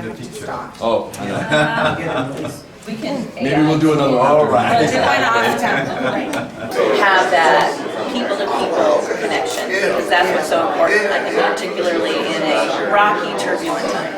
the picture. Oh, We can. maybe we'll do another one. All right. We'll do one off have that people-to-people connection, because that's what's so important, I think, particularly in a rocky, turbulent time.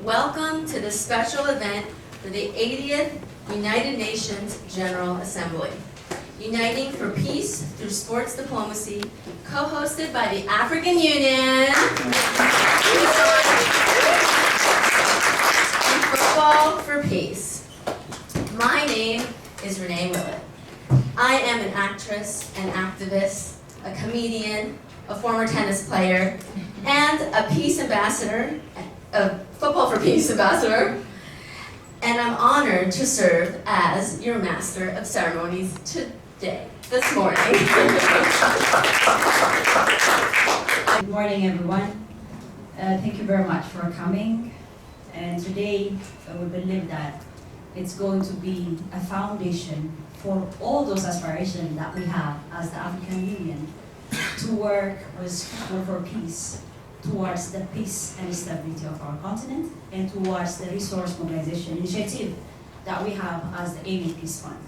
Welcome to the special event for the 80th United Nations General Assembly, Uniting for Peace Through Sports Diplomacy, co-hosted by the African Union and Fubol for Peace. My name is Renee Willett. I am an actress, an activist, a comedian, a former tennis player, and a peace ambassador, a Fubol for Peace ambassador, and I'm honored to serve as your master of ceremonies this morning. Good morning, everyone. Thank you very much for coming. And today, we believe that it's going to be a foundation for all those aspirations that we have as the African Union to work with Fubol for Peace towards the peace and stability of our continent and towards the resource mobilization initiative that we have as the Amin Peace Fund.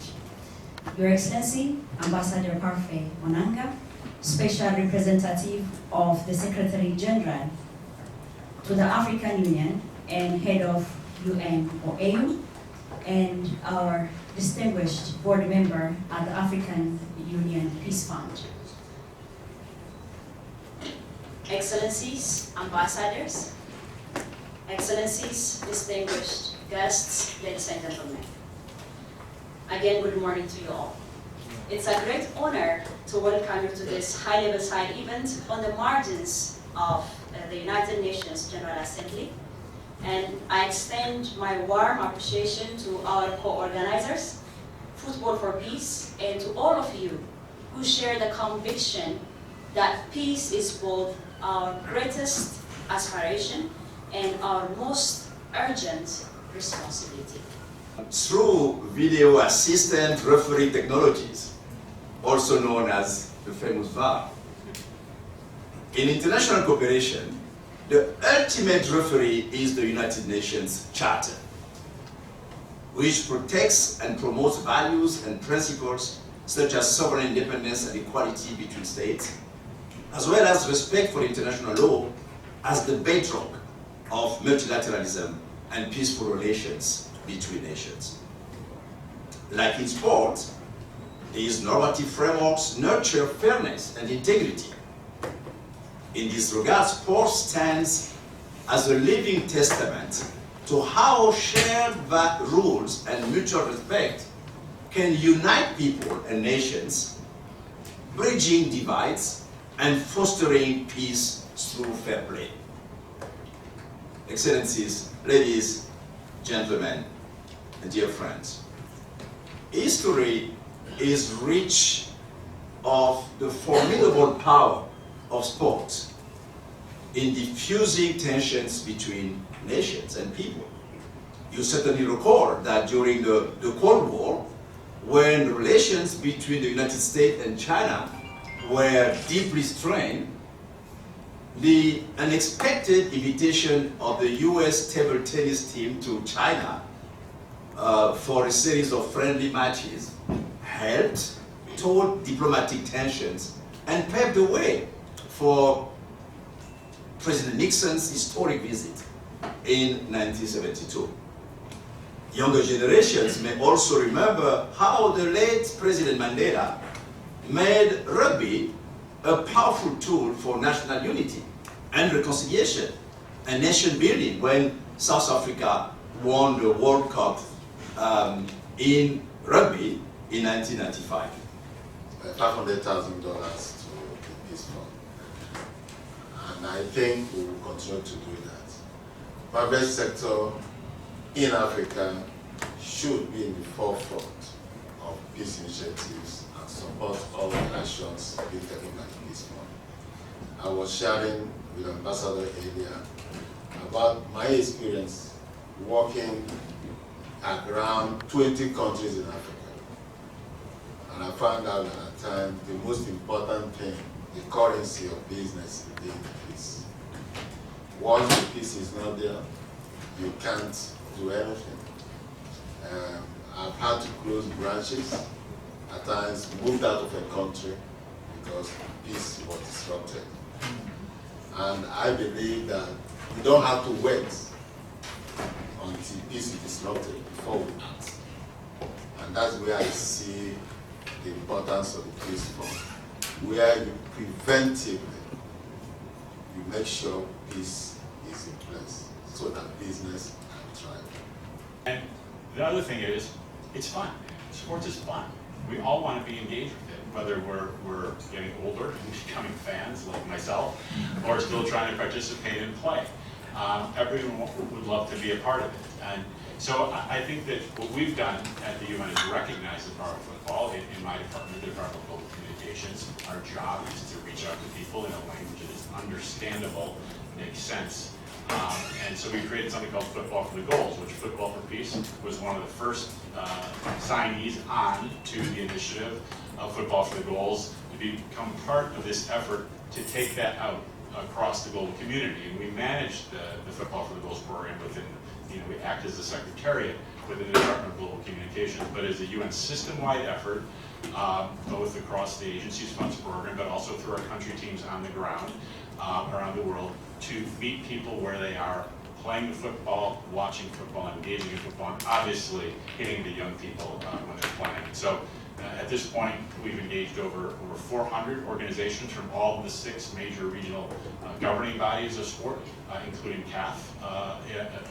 Your Excellency, Ambassador Parfait Monanga, Special Representative of the Secretary General to the African Union and Head of UNOAU, and our distinguished board member at the African Union Peace Fund. Excellencies, ambassadors, excellencies, distinguished guests, ladies and gentlemen. Again, good morning to you all. It's a great honor to welcome you to this high-level side event on the margins of the United Nations General Assembly. And I extend my warm appreciation to our co-organizers, Fubol for Peace, and to all of you who share the conviction that peace is both our greatest aspiration and our most urgent responsibility. Through video assistant referee technologies, also known as the famous VAR, in international cooperation, the ultimate referee is the United Nations Charter, which protects and promotes values and principles such as sovereign independence and equality between states, as well as respect for international law as the bedrock of multilateralism and peaceful relations between nations. Like in sport, these normative frameworks nurture fairness and integrity. In this regard, sport stands as a living testament to how shared rules and mutual respect can unite people and nations, bridging divides and fostering peace through fair play. Excellencies, ladies, gentlemen, and dear friends, history is rich of the formidable power of sport in diffusing tensions between nations and people. You certainly recall that during the Cold War, when relations between the United States and China were deeply strained, the unexpected invitation of the US table tennis team to China for a series of friendly matches helped toward diplomatic tensions and paved the way for President Nixon's historic visit in 1972. Younger generations may also remember how the late President Mandela made rugby a powerful tool for national unity and reconciliation and nation building when South Africa won the World Cup in rugby in 1995. $500,000 to the peace fund. And I think we will continue to do that. private sector in Africa should be in the forefront of peace initiatives and support all the actions being taken by the peace fund. I was sharing with Ambassador Elias about my experience working at around 20 countries in Africa. And I found out that at times the most important thing, the currency of business, is being peace. Once the peace is not there, you can't do anything. I've had to close branches, at times moved out of a country because peace was disrupted. And I believe that we don't have to wait until peace is disrupted before we act. And that's where I see the importance of the peace fund, where you preventively, you make sure peace is in place so that business can thrive. And the other thing is, it's fun. Sports is fun. We all want to be engaged with it, whether we're getting older and becoming fans like myself, or still trying to participate and play. Everyone would love to be a part of it. And so I think that what we've done at the UN is recognize the power of football. In my department, the Department of Global Communications, our job is to reach out to people in a language that is understandable, makes sense. And so we created something called Football for the Goals, which Football for Peace was one of the first signees on to the initiative of Football for the Goals to become part of this effort to take that out across the global community. And we manage the Football for the Goals program within, we act as the secretariat within the Department of Global Communications, but as a UN system-wide effort, both across the agency's funds program, but also through our country teams on the ground around the world, to meet people where they are, playing the football, watching football, engaging in football, and obviously hitting the young people when they're playing. So at this point, we've engaged over 400 organizations from all of the 6 major regional governing bodies of sport, including CAF,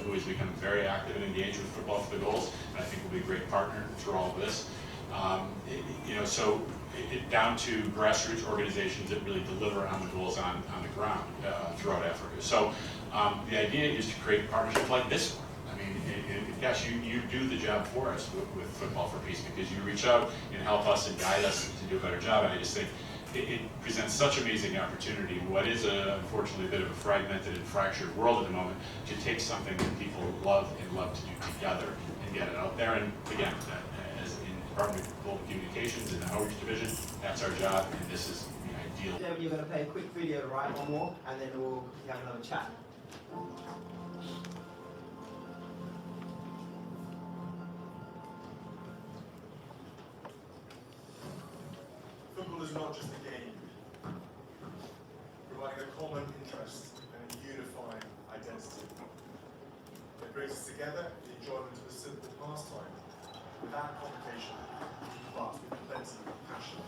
who has become very active and engaged with Football for the Goals, and I think will be a great partner through all of this. So down to grassroots organizations that really deliver on the goals on the ground throughout Africa. So the idea is to create partnerships like this one. I mean, gosh, you do the job for us with Football for Peace, because you reach out and help us and guide us to do a better job. And I just think it presents such amazing opportunity. What is unfortunately a bit of a fragmented and fractured world at the moment, to take something that people love to do together and get it out there. And again, as in Department of Global Communications in the Outreach Division, that's our job, and this is the ideal. Then you're going to play a quick video, right? One more, and then we'll have another chat. Football is not just a game, providing a common interest and a unifying identity. It brings us together in the enjoyment of a simple pastime, without complication, but with plenty of passion.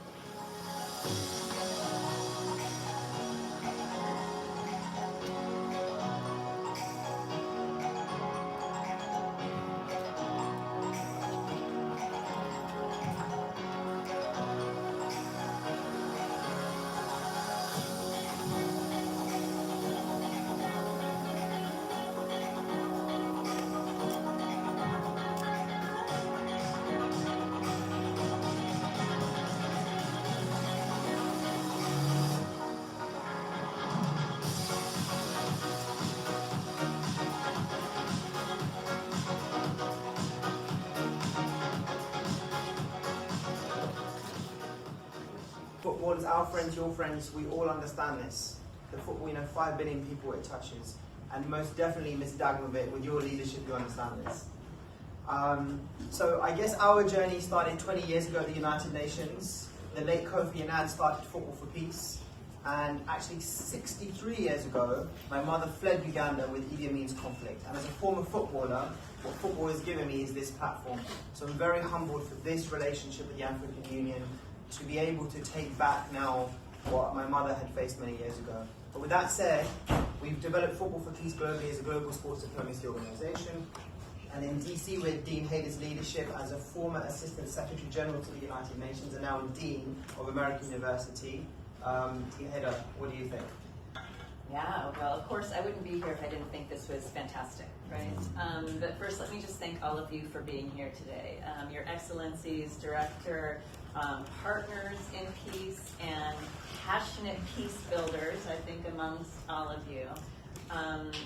Football is our friends, your friends, we all understand this. The football, 5 billion people it touches. And most definitely, Ms. Dagmovit, with your leadership, you understand this. So I guess our journey started 20 years ago at the United Nations. The late Kofi Annan started Football for Peace. And actually 63 years ago, my mother fled Uganda with Idi Amin's conflict. And as a former footballer, what football has given me is this platform. So I'm very humbled for this relationship with the African Union, to be able to take back now what my mother had faced many years ago. But with that said, we've developed Football for Peace globally as a global sports diplomacy organization. And in DC, with Dean Hayden's leadership as a former Assistant Secretary General to the United Nations and now Dean of American University. Dean Hayden, what do you think? Yeah, well, of course, I wouldn't be here if I didn't think this was fantastic, right? But first, let me just thank all of you for being here today. Your Excellencies, Director, partners in peace, and passionate peace builders, I think, amongst all of you.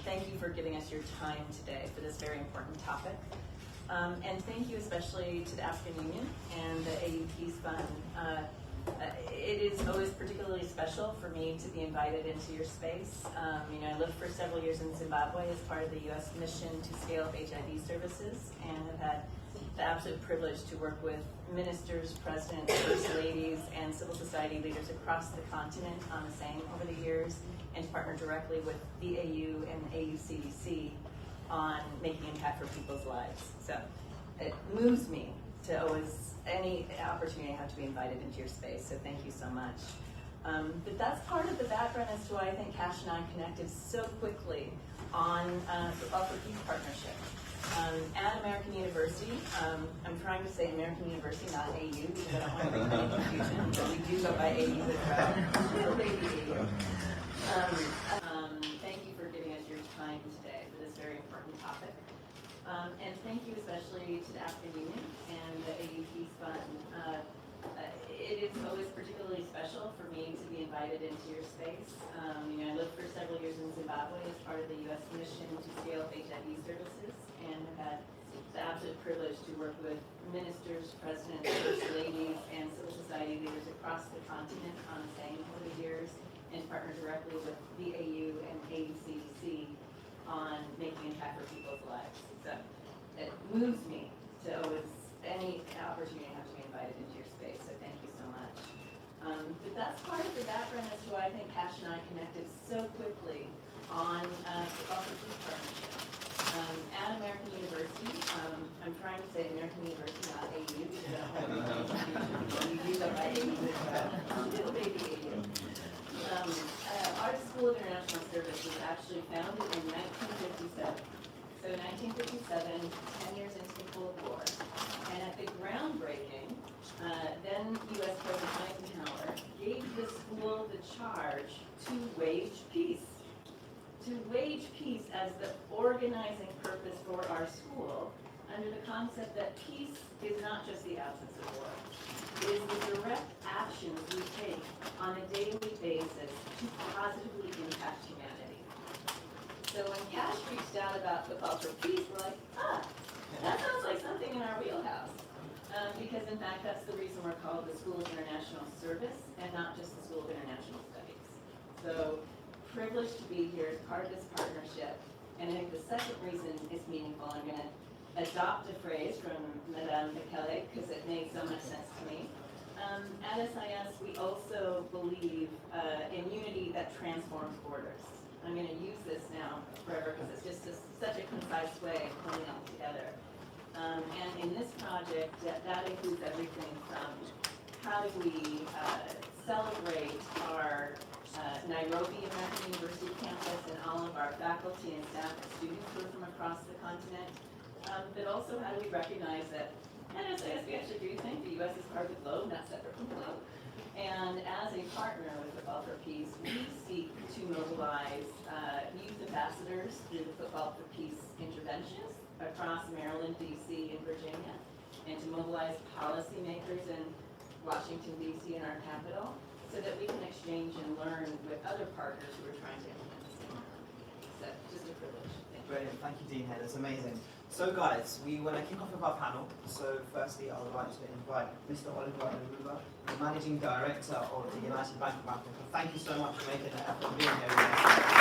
Thank you for giving us your time today for this very important topic. And thank you especially to the African Union and the AU Peace Fund. It is always particularly special for me to be invited into your space. I lived for several years in Zimbabwe as part of the U.S. mission to scale up HIV services, and have had the absolute privilege to work with ministers, presidents, first ladies, and civil society leaders across the continent on the same over the years, and to partner directly with the AU and AUCDC on making impact for people's lives. So it moves me to always, any opportunity I have to be invited into your space, so thank you so much. But that's part of the background as to why I think Cash and I connected so quickly on Fubol for Peace partnership. At American University, I'm trying to say American University, not AU, because I don't want to bring any confusion, but we do go by AU as well. Thank you for giving us your time today for this very important topic. And thank you especially to the African Union and the AU Peace Fund. It is always particularly special for me to be invited into your space. I lived for several years in Zimbabwe as part of the U.S. mission to scale up HIV services, and have had the absolute privilege to work with ministers, presidents, first ladies, and civil society leaders across the continent on the same over the years, and to partner directly with the AU and AUCDC on making impact for people's lives. So it moves me to always, any opportunity I have to be invited into your space, so thank you so much. But that's part of the background as to why I think Cash and I connected so quickly on the Fubol for Peace partnership. At American University, I'm trying to say American University, not AU, because I don't want to be confused. We do go by AU as well. Little baby AU. Our School of International Service was actually founded in 1957. So 1957, 10 years into the Cold War. And at the groundbreaking, then U.S. President Eisenhower gave the school the charge to wage peace. To wage peace as the organizing purpose for our school, under the concept that peace is not just the absence of war. It is the direct actions we take on a daily basis to positively impact humanity. So when Cash reached out about Fubol for Peace, we're like, that sounds like something in our wheelhouse. Because in fact, that's the reason we're called the School of International Service and not just the School of International Studies. So privileged to be here as part of this partnership. And I think the second reason is meaningful. I'm going to adopt a phrase from Madame Bekele because it made so much sense to me. At SIS, we also believe in unity that transforms borders. I'm going to use this now forever because it's just such a concise way of pulling it all together. And in this project, that includes everything from how do we celebrate our Nairobi American University campus and all of our faculty and staff and students who are from across the continent, but also how do we recognize that at SIS we actually do think the U.S. is part of the globe, not separate from the globe. And as a partner with Fubol for Peace, we seek to mobilize youth ambassadors through the Fubol for Peace interventions across Maryland, D.C., and Virginia, and to mobilize policymakers in Washington, D.C., and our capital, so that we can exchange and learn with other partners who are trying to implement the same. So, just a privilege. Thank you. Brilliant, thank you, Dean Head, that's amazing. So guys, we want to kick off with our panel. So firstly, I would like to invite Mr. Oliver Aruba, the Managing Director of the United Bank of Africa. Thank you so much for making the effort of being here with us.